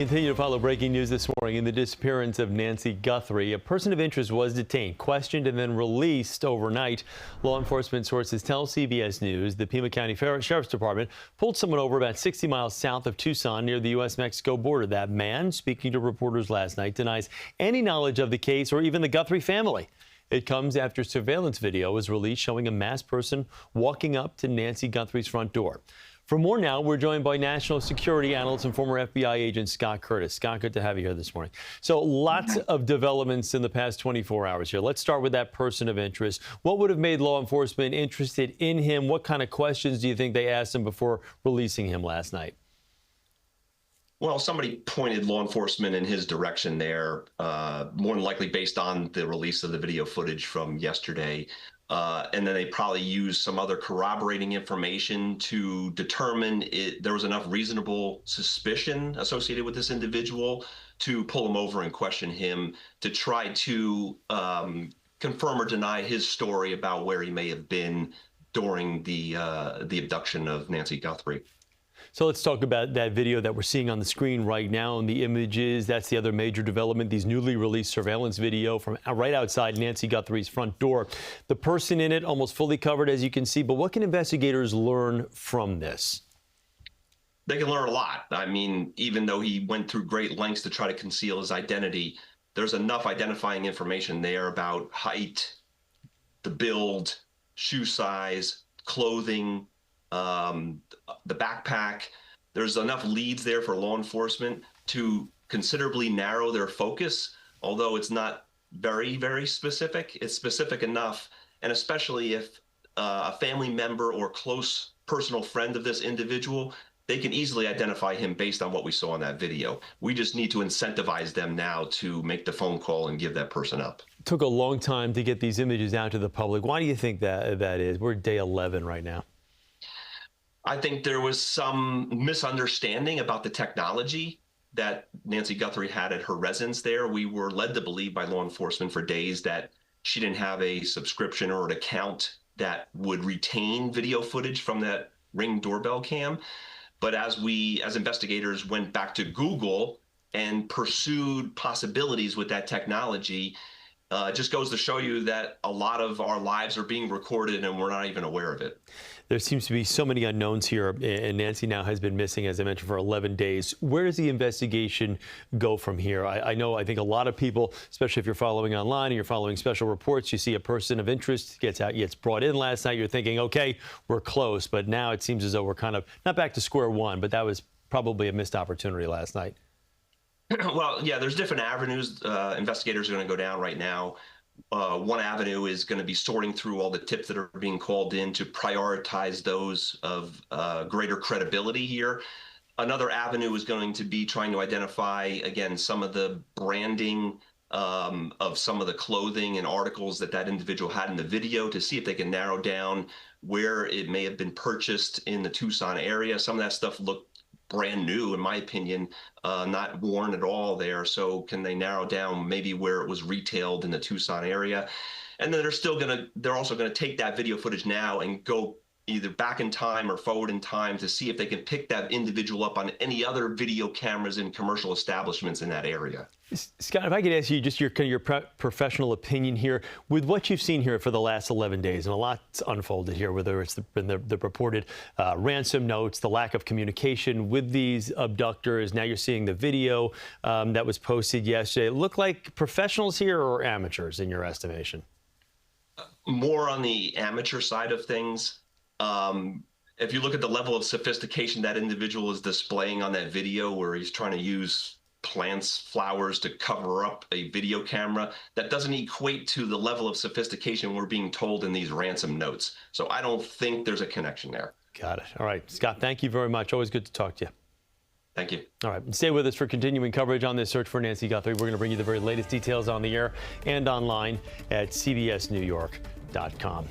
Continue to follow breaking news this morning in the disappearance of Nancy Guthrie. A person of interest was detained, questioned, and then released overnight. Law enforcement sources tell CBS News the Pima County Sheriff's Department pulled someone over about 60 miles south of Tucson near the U.S.-Mexico border. That man, speaking to reporters last night, denies any knowledge of the case or even the Guthrie family. It comes after surveillance video was released showing a masked person walking up to Nancy Guthrie's front door. For more now, we're joined by national security analyst and former FBI agent Scott Curtis. Scott, good to have you here this morning. So lots of developments in the past 24 hours here. Let's start with that person of interest. What would have made law enforcement interested in him? What kind of questions do you think they asked him before releasing him last night? Well, somebody pointed law enforcement in his direction there, more than likely based on the release of the video footage from yesterday. And then they probably used some other corroborating information to determine there was enough reasonable suspicion associated with this individual to pull him over and question him to try to confirm or deny his story about where he may have been during the abduction of Nancy Guthrie. So let's talk about that video that we're seeing on the screen right now and the images. That's the other major development, these newly released surveillance video from right outside Nancy Guthrie's front door. The person in it almost fully covered, as you can see. But what can investigators learn from this? They can learn a lot. I mean, even though he went through great lengths to try to conceal his identity, there's enough identifying information there about height, the build, shoe size, clothing, the backpack. There's enough leads there for law enforcement to considerably narrow their focus, although it's not very, very specific. It's specific enough, and especially if a family member or close personal friend of this individual, they can easily identify him based on what we saw in that video. We just need to incentivize them now to make the phone call and give that person up. It took a long time to get these images out to the public. Why do you think that is? We're day 11 right now. I think there was some misunderstanding about the technology that Nancy Guthrie had at her residence there. We were led to believe by law enforcement for days that she didn't have a subscription or an account that would retain video footage from that Ring doorbell cam. But as investigators went back to Google and pursued possibilities with that technology, it just goes to show you that a lot of our lives are being recorded and we're not even aware of it. There seems to be so many unknowns here, and Nancy now has been missing, as I mentioned, for 11 days. Where does the investigation go from here? I think a lot of people, especially if you're following online and you're following special reports, you see a person of interest gets brought in last night. You're thinking, okay, we're close. But now it seems as though we're kind of not back to square one, but that was probably a missed opportunity last night. Well, yeah, there's different avenues investigators are going to go down right now. One avenue is going to be sorting through all the tips that are being called in to prioritize those of greater credibility here. Another avenue is going to be trying to identify, again, some of the branding of some of the clothing and articles that individual had in the video to see if they can narrow down where it may have been purchased in the Tucson area. Some of that stuff looked brand new, in my opinion, not worn at all there. So can they narrow down maybe where it was retailed in the Tucson area? And then they're also gonna take that video footage now and go either back in time or forward in time to see if they can pick that individual up on any other video cameras in commercial establishments in that area. Scott, if I could ask you just your professional opinion here, with what you've seen here for the last 11 days, and a lot's unfolded here, whether it's the reported ransom notes, the lack of communication with these abductors. Now you're seeing the video that was posted yesterday. Look like professionals here or amateurs in your estimation? More on the amateur side of things. If you look at the level of sophistication that individual is displaying on that video, where he's trying to use plants, flowers to cover up a video camera, that doesn't equate to the level of sophistication we're being told in these ransom notes. So I don't think there's a connection there. Got it. All right, Scott, thank you very much. Always good to talk to you. Thank you. All right, stay with us for continuing coverage on this search for Nancy Guthrie. We're going to bring you the very latest details on the air and online at cbsnewyork.com.